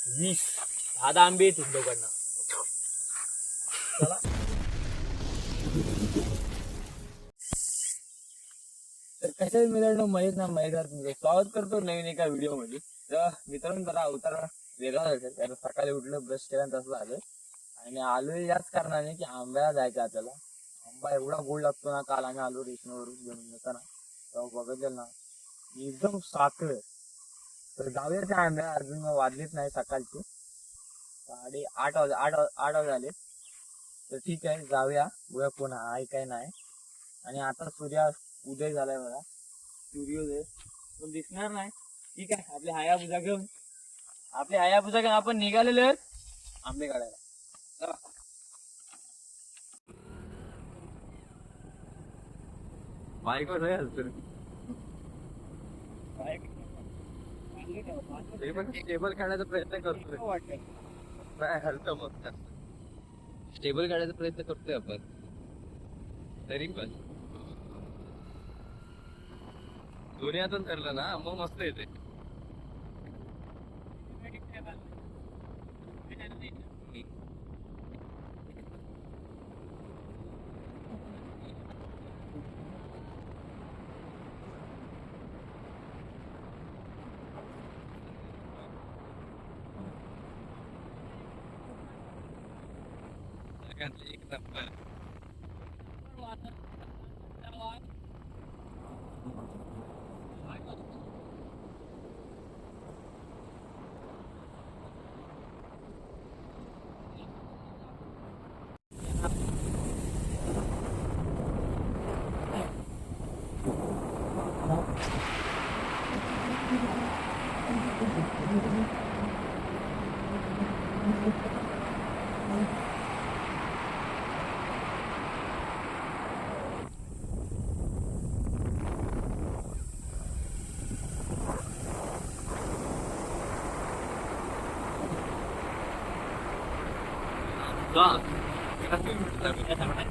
20-10 आंबे येतील दोघांना. चला तर कशाच मित्रांनो महेश ना महेश स्वागत करतो नवीन एका व्हिडिओ मध्ये. तर मित्रांनो जरा अवतार वेगळा झाला, कारण सकाळी उठलं ब्रश केल्यानं तसं झालं आणि आलोय याच कारणाने की आंब्याला जायचं आपल्याला. आंबा एवढा गोड लागतो ना, काल आम्ही आलो रेशनवरून घेऊन येताना तेव्हा बघितलं ना एकदम साखर. तर जाऊया त्या आंब्या, अजून वाजलेच नाही सकाळचे 8 वाजले झाले. तर ठीक आहे जाऊया, बघूया कोण आहे काय नाही. आणि आता उदय झालाय बघा, सूर्योदय पण दिसणार नाही. ठीक आहे आपली हायाबुजा घेऊन आपण निघालेलो आहेत आंबे काढायला. चला बाईकवर स्टेबल काढायचा प्रयत्न करतोय. स्टेबल काढायचा प्रयत्न करतोय आपण, तरी पण दोन्ही हातून करलं ना मग मस्त येते. एक नंबर.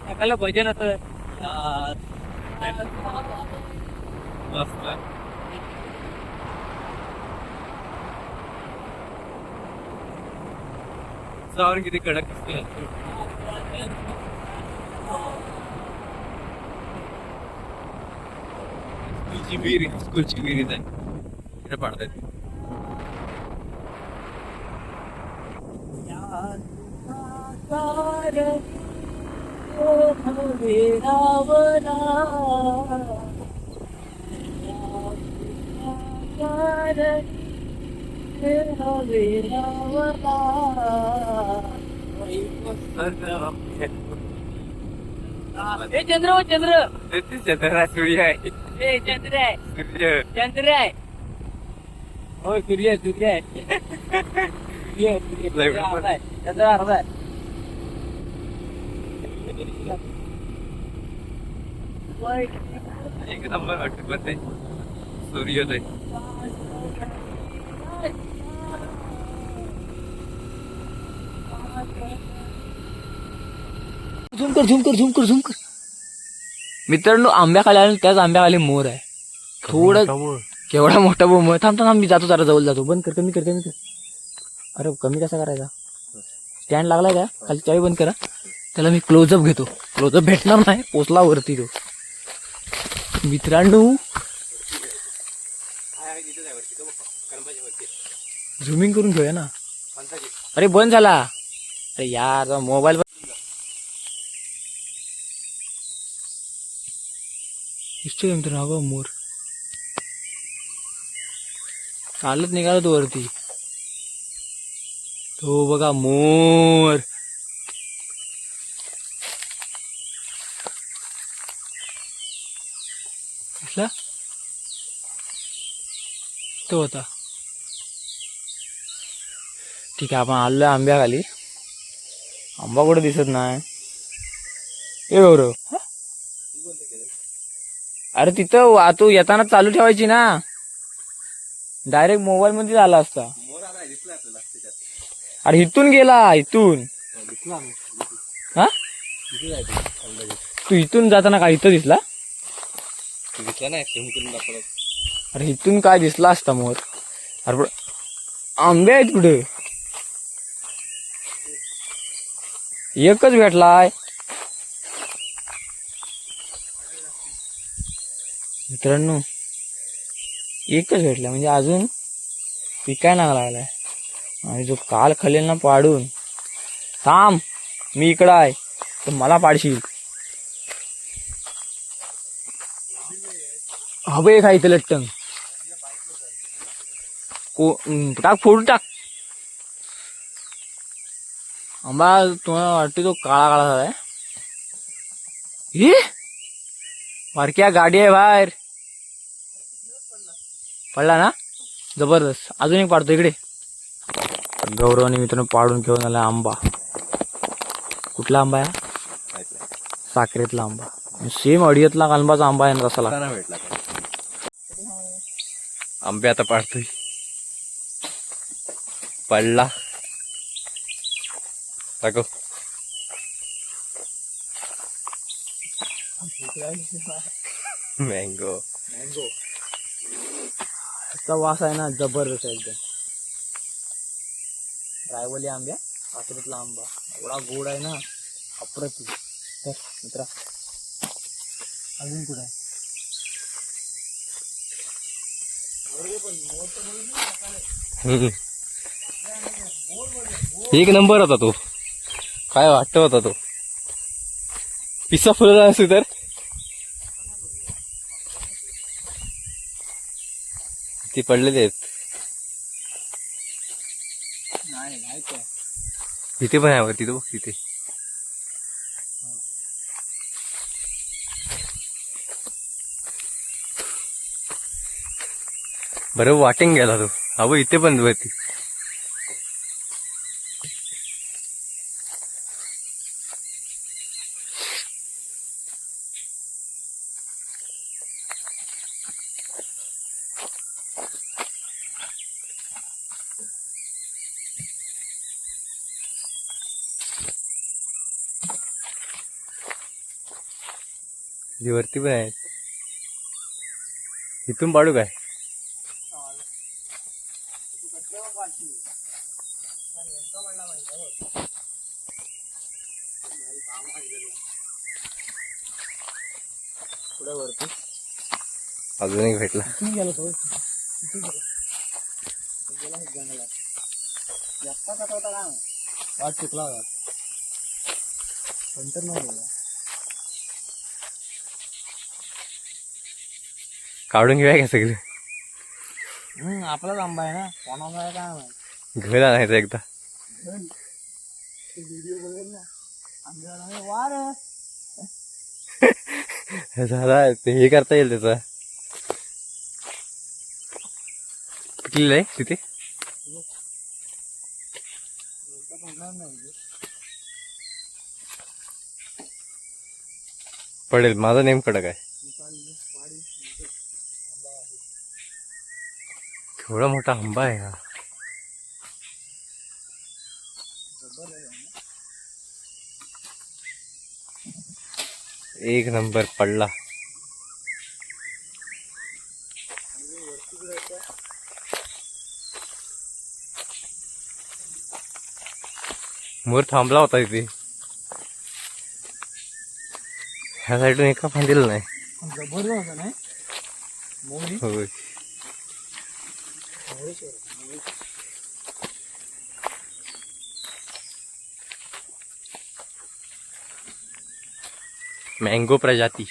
सकाळला भजन असं मस्त. सावर किती कडक असते. स्कूलची विहिरीत आहे इकडे पाडतात. चंद्र चंद्र सूर्य आहे. चंद्र आहे चंद्र आहे. हो सूर्य सूर्य आहे. चंद्र अर्धा आहे. एक नंबर वाटत ते सूर्योदय. झूम कर मित्रांनो, आंब्याखाली आले, त्याच आंब्याखाली मोर आहे. थोडं केवढा मोठा बोम. थांब मी जातो, जरा जवळ जातो. बंद कर, कमी कर. अरे कमी कसा करायचा? स्टँड लागलाय का खाली? चावी बंद करा. त्याला मी क्लोजअप घेतो. क्लोजअप भेटणार नाही, पोचला वरती तो. मित्रांनो झुमिंग करून घेऊया ना. अरे बंद झाला. अरे यार मोबाईल मित्रांनो अगं मोर चालत निघाला तो वरती. तो बघा मोर. दिसला तो होता. ठीक आहे आपण आलोय आंब्याखाली. आंबा कुठे दिसत नाही. ए गौरव, अरे तिथं तू येताना चालू ठेवायची ना, डायरेक्ट मोबाईल मध्ये झाला असता. अरे इथून गेला, इथून हा तू इथून जाताना काय इथं दिसला? अरे इथून काय दिसला असता मोर. अरे आंबे आहेत कुठे? एकच भेटलाय मित्रांनो, एकच भेटला म्हणजे अजून पिकाय ना लागलाय. आणि जो काल खाल्लेल ना पाडून, थांब मी इकडं आहे तर मला पाडशील. हवे खायचं लट्टंग टाक, फोडून टाक. आंबा तुम्हाला वाटते तो काळा काळा झालाय. बारक्या गाडी आहे बाहेर. पडला ना, जबरदस्त. अजून एक पाडतो इकडे. गौरवाने मित्रांनो पाडून घेऊन आला आंबा. कुठला आंबा आहे? साखरेतला आंबा. सेम अडियतला आंबाचा आंबा आहे ना तसा भेटला. आंबे आता पाडतोय. पडला दाखव. मँगो मँगो चा वास आहे ना जबरदस्त एकदम. रायवली आंब्या, साखरेतला आंबा एवढा गोड आहे ना, अप्रतिम. तर मित्रा अजून कुठे आहे? एक नंबर होता तो. काय वाटत होता तो पिसा फुलला असेल तर. ती पडलेली आहेत. नाही काय तिथे पण आहे, तिथे बघ तिथे. बरं वाटिंग गेला तो. अहो इथे पण वरती. वरती पण आहेत. इथून पाडू काय? वरती अजून एक भेटला. गेला तो गेला जंगलात. एकटा कसा होता काय वाट चुकला होता. नंतर नाही गेला. काढून घेऊया का सगळं? आपलाच आंबा आहे ना, कोणाचा आहे काय माहिती. घर आणायचं एकदा. व्हिडिओ बघेल ना आंब्याला वार झाला ते हे करता येईल त्याचा. पिकलेलं आहे तिथे. पडेल माझा नेम कडक आहे. थोडा मोठा आंबा आहे हा. एक नंबर पडला. मोर थांबला होता इथे. ह्या साईडून एका फांदीला नाही. जबरदस्त नाही मोरी. होय. मैंगो प्रजाति.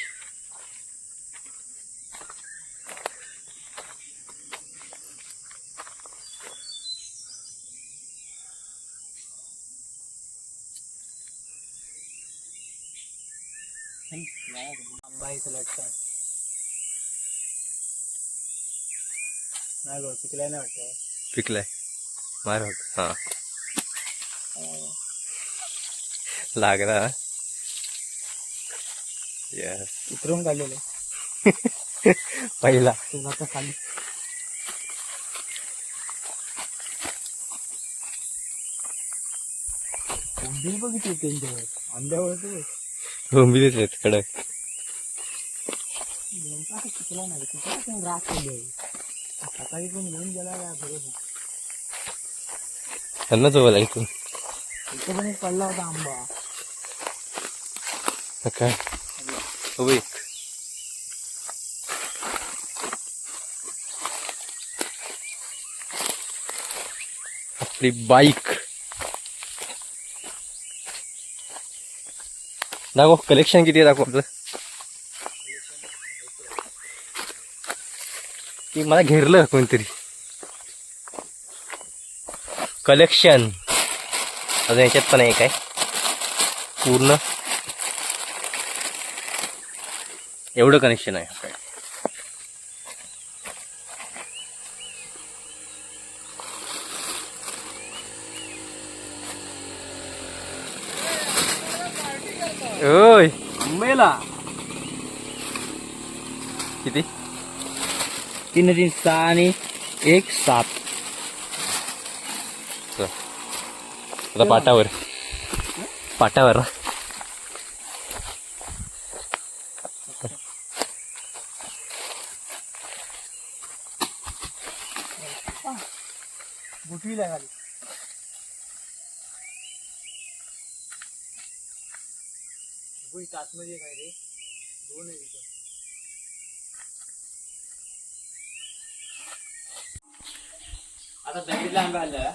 आंबा इथं लटकन नाही गो पिकलाय नाही वाटतं. पिकलाय मार होत. हा लागला. यस उतरून काढलेलं पहिला. आता खाली कोंबडी बघितली त्यांच्यावर आंब्यावर. कोंबडीच आहेत कडक. पिकला नाही कुठला राग केली. सकाळी पण घेऊन गेला का बरोबर. त्यांना जवळ ऐकून इथं पण एक पडला होता आंबा. काय हो एक आपली बाईक दाखव कलेक्शन किती आहे दाखव आपलं की मला घेरलं कोणतरी कलेक्शन अजून याच्यात पण एक आहे पूर्ण एवढं कनेक्शन आहे ओय मुंबईला किती 3 3 6 आणि 1 7 आता पाटावर पाटावर बुटवीला खाली आतमध्ये काय रे 2 आहे इथं. आता दगडीला आंबा आला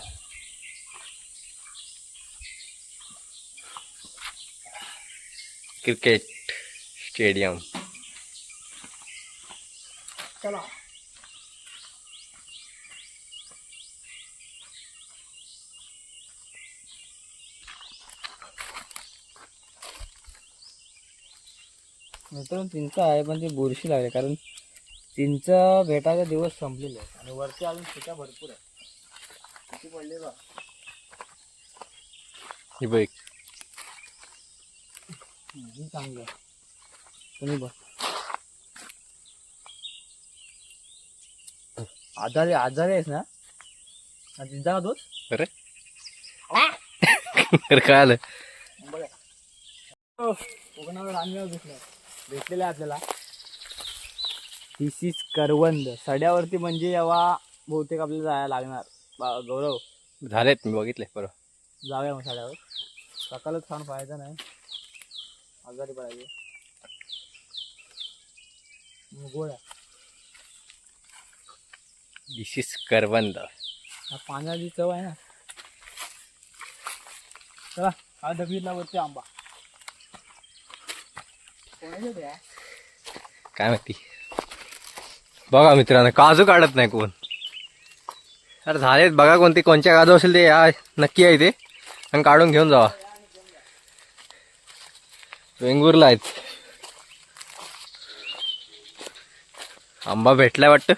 क्रिकेट स्टेडियम चला मित्रांनो चिंच आहे पण ती बुरशी लागली कारण चिंच भेटायचा दिवस संपलेले आहे आणि वरती अजून चिंचा भरपूर आहे किती पडले बा ही बाईक ही चांगली आहे तुम्ही बघ आजारी आजारी आहेस ना चिंचा का तोच अरे अरे काय आलं कोकणावर आम्ही भेटलेलं आहे आपल्याला दिस करवंद सड्यावरती म्हणजे जेव्हा बहुतेक आपल्याला जायला लागणार गौरव झालेत मी बघितले बरोबर जाऊया मग सड्यावर सकाळच खाऊन पाहायचं नाही आजारी पडायचे गोळ्या दिस इज करवंद पाण्याची चव आहे ना चला हा दगडीतला वरती आंबा काय माहिती बघा मित्रांनो काजू काढत नाही कोण अरे झालेत बघा कोणती कोणच्या काजू असेल ते या नक्की आहे ते आणि काढून घेऊन जावा वेंगुर्ला आहेत आंबा भेटलाय वाटतं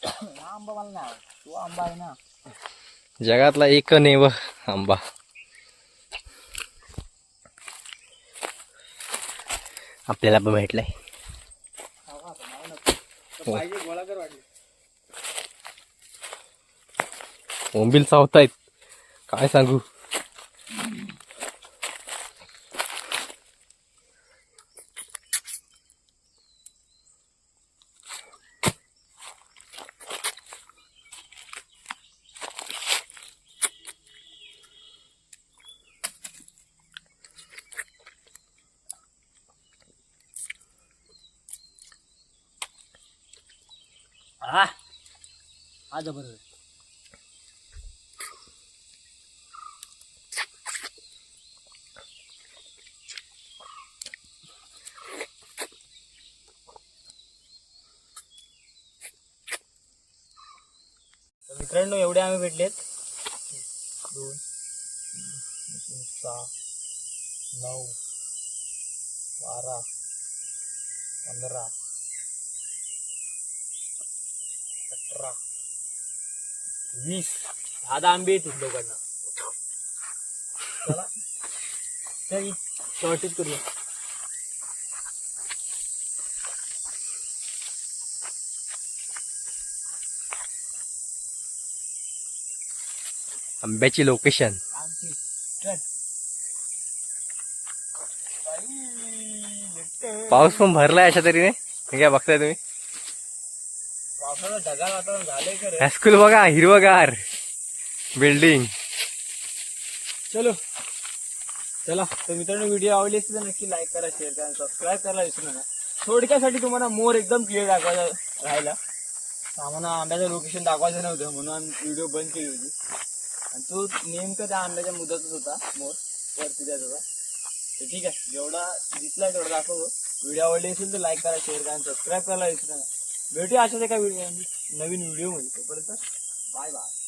आंबा मला नाही तो आंबा आहे ना जगातला एकमेव आंबा आपल्याला पण भेटलाय पाहिजे गोळा कर वाटले बोंबील चावतायत काय सांगू हा हा जबरदस्त मित्रांनो एवढे आम्ही भेटलेत 2 3 6 9 12 15 18 20 10 आंबे येतील दोघांना चला चल शॉर्टेज करूया आंब्याची लोकेशन पाऊस पण भरलाय अशा तरीने हे काय बघताय तुम्ही पावसाचं ढगाळ वातावरण झालंय खरं हायस्कूल बघा हिरवगार बिल्डिंग. चलो चला तर मित्रांनो, व्हिडिओ आवडली असेल तर नक्की लाईक करा, शेअर करा, सबस्क्राईब करायला विसरू नका. थोडक्यासाठी तुम्हाला मोर एकदम क्लिअर दाखवायचा राहिला. आम्हाला आंब्याचं लोकेशन दाखवायचं नव्हतं म्हणून व्हिडिओ बंद केली होती. आणि तो नेमकं त्या आंब्याच्या मुदतच होता मोर वरती त्याच होता. तर ठीक आहे, जेवढा दिसलाय तेवढा दाखवतो. व्हिडिओ आवडली असेल तर लाईक करा, शेअर करा, सबस्क्राईब करायला विसरू नका. भेटूया अशाच एका नवीन व्हिडिओ मध्ये. तोपर्यंत बाय बाय.